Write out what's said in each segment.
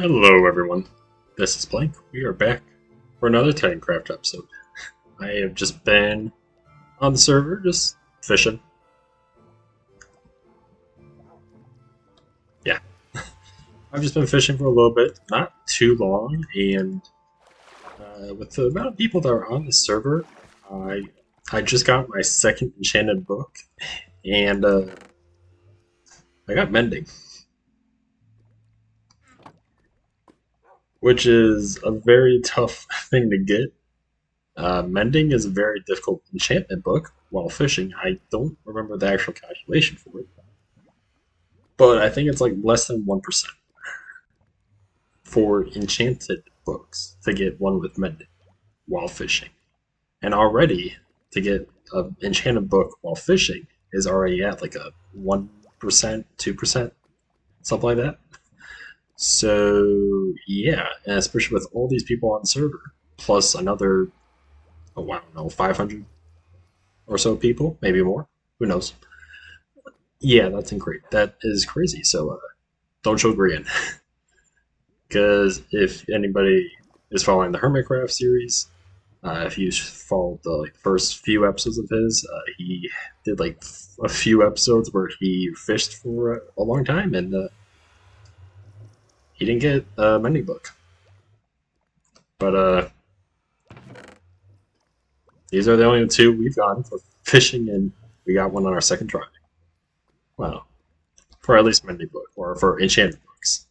Hello everyone, this is Blank. We are back for another TitanCraft episode. I have just been on the server, just fishing. Yeah, I've just been fishing for a little bit, not too long, and with the amount of people that are on the server, I just got my second enchanted book, and I got mending, which is a very tough thing to get. Mending is a very difficult enchantment book while fishing. I don't remember the actual calculation for it, but I think it's like less than 1% for enchanted books to get one with mending while fishing. And already to get an enchanted book while fishing is already at like a 1%, 2%, something like that. So yeah, and especially with all these people on the server, plus another, oh, I don't know, 500 or so people, maybe more. Who knows? Yeah, that is crazy. So don't show green, because if anybody is following the Hermitcraft series, if you followed the first few episodes of his, he did like a few episodes where he fished for a long time, and he didn't get a mending book. But these are the only two we've gotten for fishing, and we got one on our second try. Wow, for at least mending book or for enchanted books.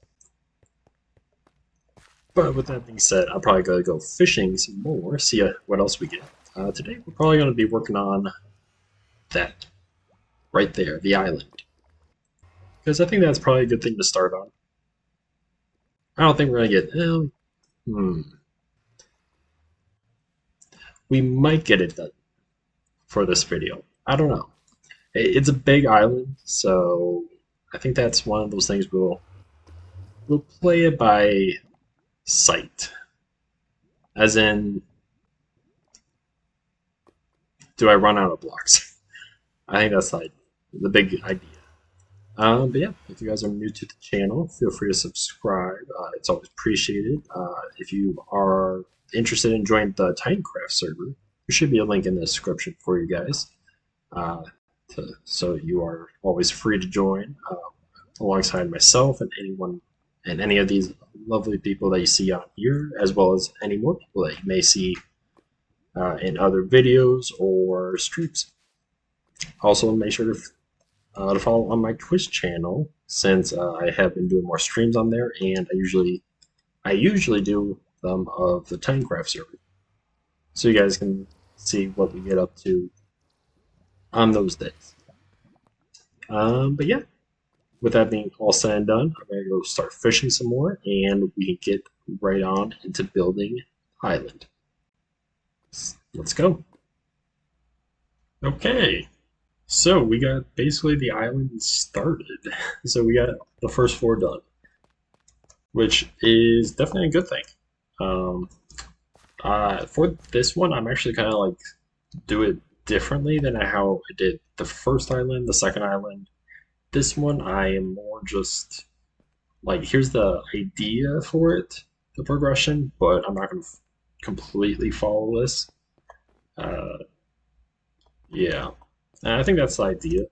But with that being said, I'm probably going to go fishing some more, see what else we get. Today we're probably going to be working on that right there, the island. Because I think that's probably a good thing to start on. I don't think we're going to get... we might get it done for this video. I don't know. It's a big island, so I think that's one of those things we'll play it by sight. As in, do I run out of blocks? I think that's like the big idea. But yeah, if you guys are new to the channel, feel free to subscribe. It's always appreciated. If you are interested in joining the TitanCraft server, there should be a link in the description for you guys. So you are always free to join alongside myself and anyone and any of these lovely people that you see on here, as well as any more people that you may see in other videos or streams. Also, make sure to follow on my Twitch channel, since I have been doing more streams on there, and I usually do them of the TitanCraft server, so you guys can see what we get up to on those days. But yeah, with that being all said and done, I'm gonna go start fishing some more, and we can get right on into building Island. Let's go. Okay. So we got basically the island started. So we got the first floor done, which is definitely a good thing. For this one, I'm actually kind of like do it differently than how I did the first island, the second island. This one, I am more just like, here's the idea for it, the progression, but I'm not going to completely follow this. Yeah. And I think that's the idea,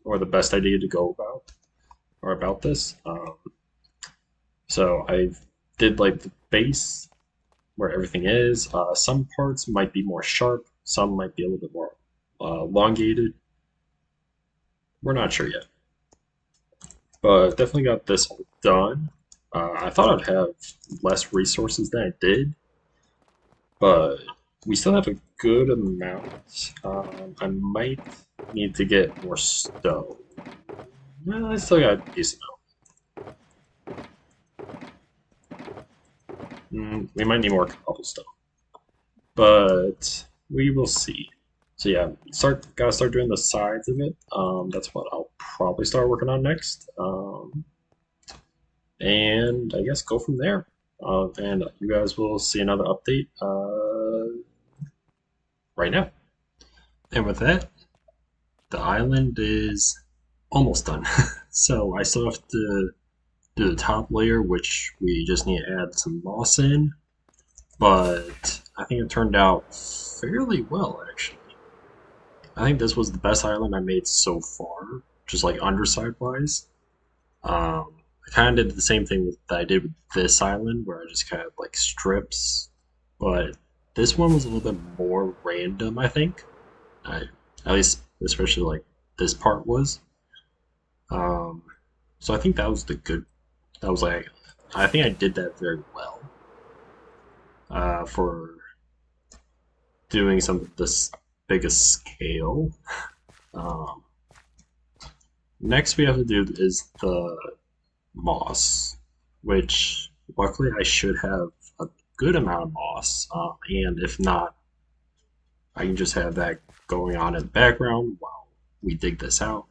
or the best idea to go about this. So I did like the base where everything is. Some parts might be more sharp, some might be a little bit more elongated. We're not sure yet, but definitely got this all done. I thought I'd have less resources than I did, but we still have a good amount. I might need to get more stone. Well, I still got a decent amount. We might need more cobblestone, but we will see. So yeah, gotta start doing the sides of it. That's what I'll probably start working on next. And I guess go from there. And you guys will see another update right now. And with that, the island is almost done. So I still have to do the top layer, which we just need to add some moss in. But I think it turned out fairly well, actually. I think this was the best island I made so far, just like underside wise. I kind of did the same thing that I did with this island, where I just kind of like strips, but this one was a little bit more random, I think. I, at least, especially like this part was. Um, so I think that was the good. That was like, I think I did that very well for doing something this big a scale. Um, Next, we have to do is the moss, which luckily I should have a good amount of moss, and if not, I can just have that going on in the background while we dig this out,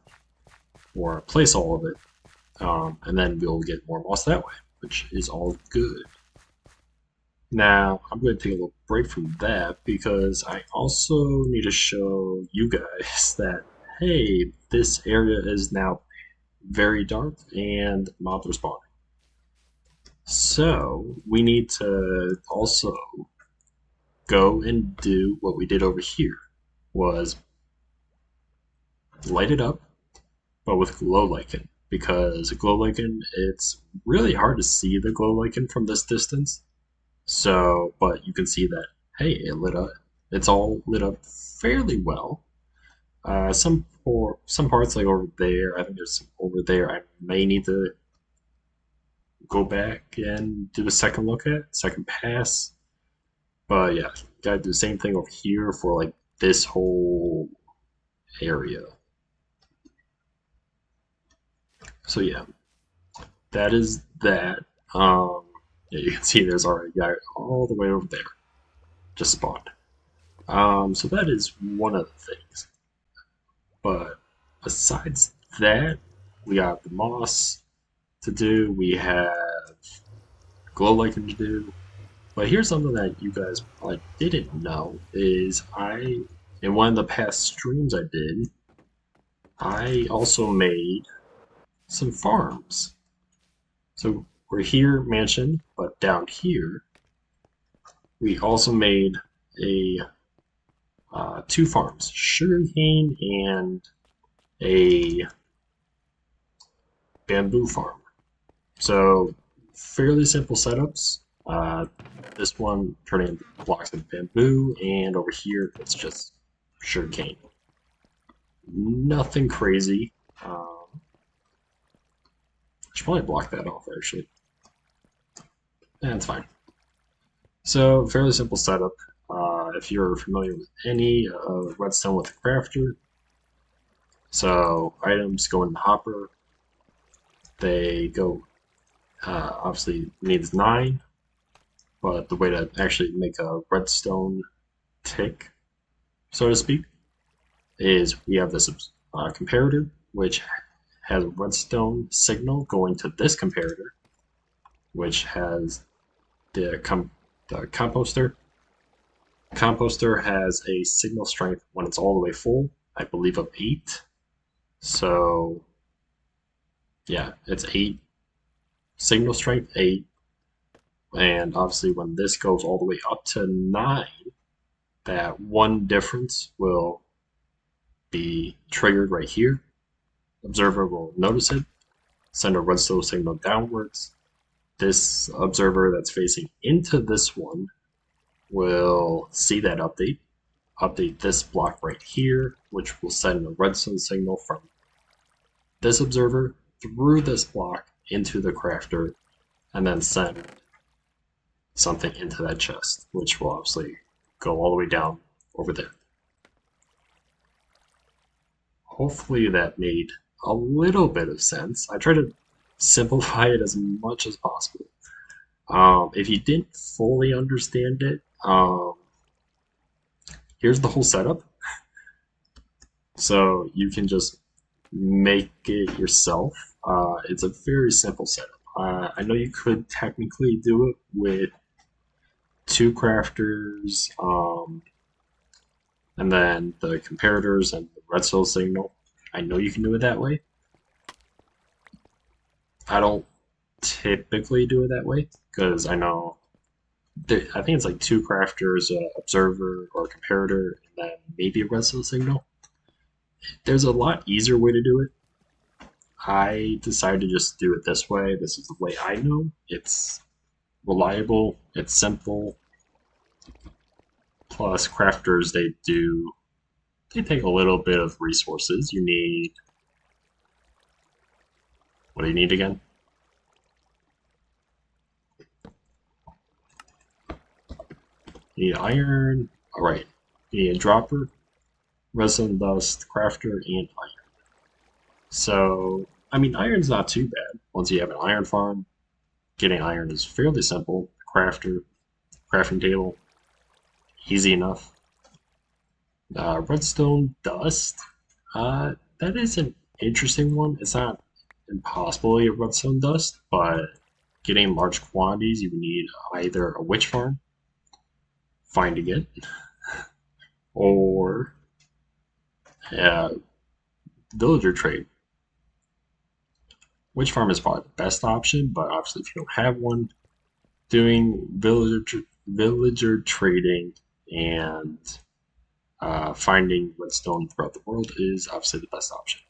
or place all of it, and then we'll get more moss that way, which is all good. Now, I'm going to take a little break from that because I also need to show you guys that, hey, this area is now very dark and mobs are spawning. So we need to also go and do what we did over here, was light it up, but with glow lichen. Because glow lichen, it's really hard to see the glow lichen from this distance. So, but you can see that, hey, it lit up. It's all lit up fairly well. Some parts like over there, I think there's some over there. I may need to go back and do a second look at, second pass. But yeah, gotta do the same thing over here for like this whole area. So yeah, that is that. Yeah, you can see there's already a guy all the way over there, just spawned. So that is one of the things. But besides that, we got the moss to do. We have glow lichen to do. But here's something that you guys probably didn't know is in one of the past streams I did, I also made some farms. So we're here mansion, but down here we also made a two farms, sugarcane and a bamboo farm. So fairly simple setups. This one turning into blocks of bamboo, and over here it's just sugarcane. Nothing crazy. I should probably block that off actually. That's fine. So fairly simple setup. If you're familiar with any redstone with a crafter, so items go in the hopper. They go obviously needs 9, but the way to actually make a redstone tick, so to speak, is we have this comparator, which has a redstone signal going to this comparator, which has the composter. Composter has a signal strength when it's all the way full, I believe of 8. So yeah, it's 8. Signal strength 8. And obviously when this goes all the way up to 9, that one difference will be triggered right here. Observer will notice it, send a redstone signal downwards. This observer that's facing into this one will see that update this block right here, which will send a redstone signal from this observer through this block into the crafter, and then send something into that chest, which will obviously go all the way down over there. Hopefully that made a little bit of sense. I try to simplify it as much as possible. If you didn't fully understand it, here's the whole setup. So you can just make it yourself. It's a very simple setup. I know you could technically do it with 2 crafters, and then the comparators and the redstone signal. I know you can do it that way. I don't typically do it that way because I know I think it's like two crafters, observer or comparator, and then maybe a redstone signal. There's a lot easier way to do it. I decided to just do it this way. This is the way I know. It's reliable, it's simple. Plus, crafters, they take a little bit of resources. You need, what do you need again? You need iron. All right. You need a dropper, resin dust, crafter, and iron. So, I mean, iron's not too bad. Once you have an iron farm, getting iron is fairly simple. Crafter, crafting table, easy enough. Redstone dust. That is an interesting one. It's not impossible to get redstone dust, but getting large quantities, you would need either a witch farm, finding it, or a villager trade. Witch farm is probably the best option, but obviously if you don't have one, doing villager trading and finding redstone throughout the world is obviously the best option.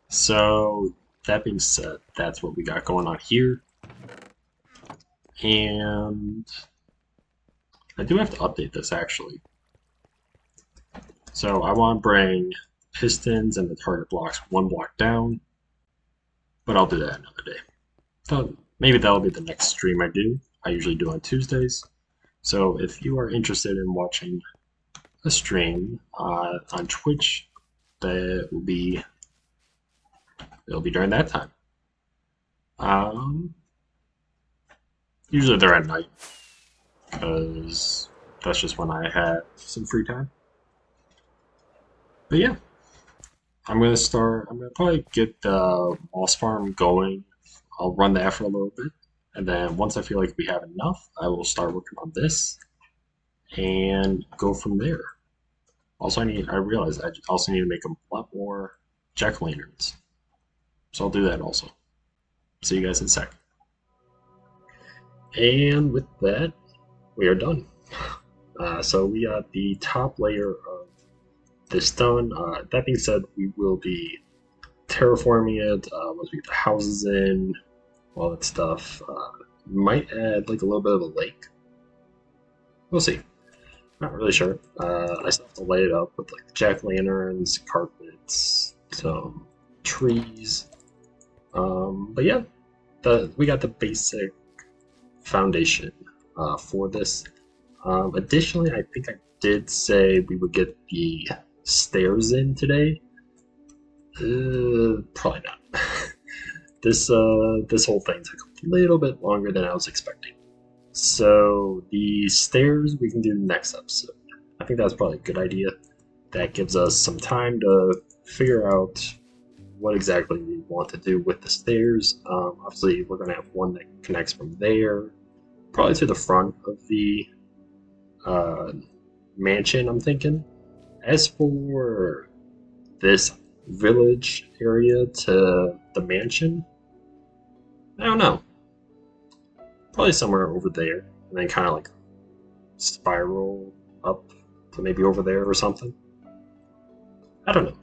So that being said, that's what we got going on here. And I do have to update this actually. So I want to bring pistons and the target blocks one block down, but I'll do that another day. So maybe that'll be the next stream I do. I usually do on Tuesdays. So if you are interested in watching a stream on Twitch, it'll be during that time. Usually they're at night because that's just when I have some free time. But yeah, I'm gonna probably get the moss farm going. I'll run that for a little bit, and then once I feel like we have enough, I will start working on this and go from there. Also, I realized I also need to make a lot more jack-o'-lanterns. So I'll do that also. See you guys in a sec. And with that, we are done. So we got the top layer of this done. That being said, we will be terraforming it once we get the houses in, all that stuff. Might add like a little bit of a lake. We'll see. Not really sure. I still have to lay it up with like jack-o'-lanterns, carpets, some trees. But yeah, we got the basic foundation for this. Additionally, I think I did say we would get the stairs in today. Probably not. This whole thing took a little bit longer than I was expecting. So the stairs we can do next episode. I think that's probably a good idea. That gives us some time to figure out what exactly we want to do with the stairs. Obviously, we're going to have one that connects from there, probably to the front of the mansion, I'm thinking. As for this village area to the mansion, I don't know. Probably somewhere over there, and then kind of like spiral up to maybe over there or something. I don't know.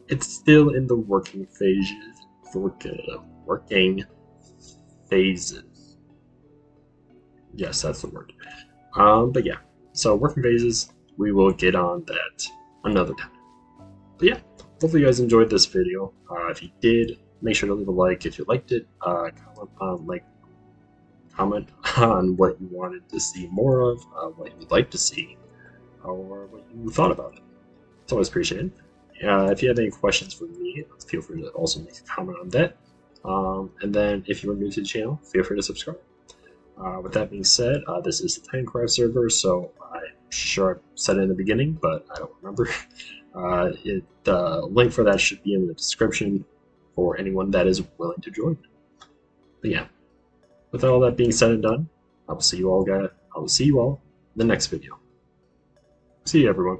It's still in the working phases. Working phases. Yes, that's the word. But yeah, so working phases. We will get on that another time. But yeah, hopefully you guys enjoyed this video. If you did, make sure to leave a like if you liked it. Comment on what you wanted to see more of, what you'd like to see, or what you thought about it. It's always appreciated. If you have any questions for me, feel free to also make a comment on that. And then if you are new to the channel, feel free to subscribe. With that being said, this is the TitanCraft server, so I'm sure I said it in the beginning, but I don't remember. The link for that should be in the description for anyone that is willing to join. But yeah, with all that being said and done, I will see you all in the next video. See you, everyone.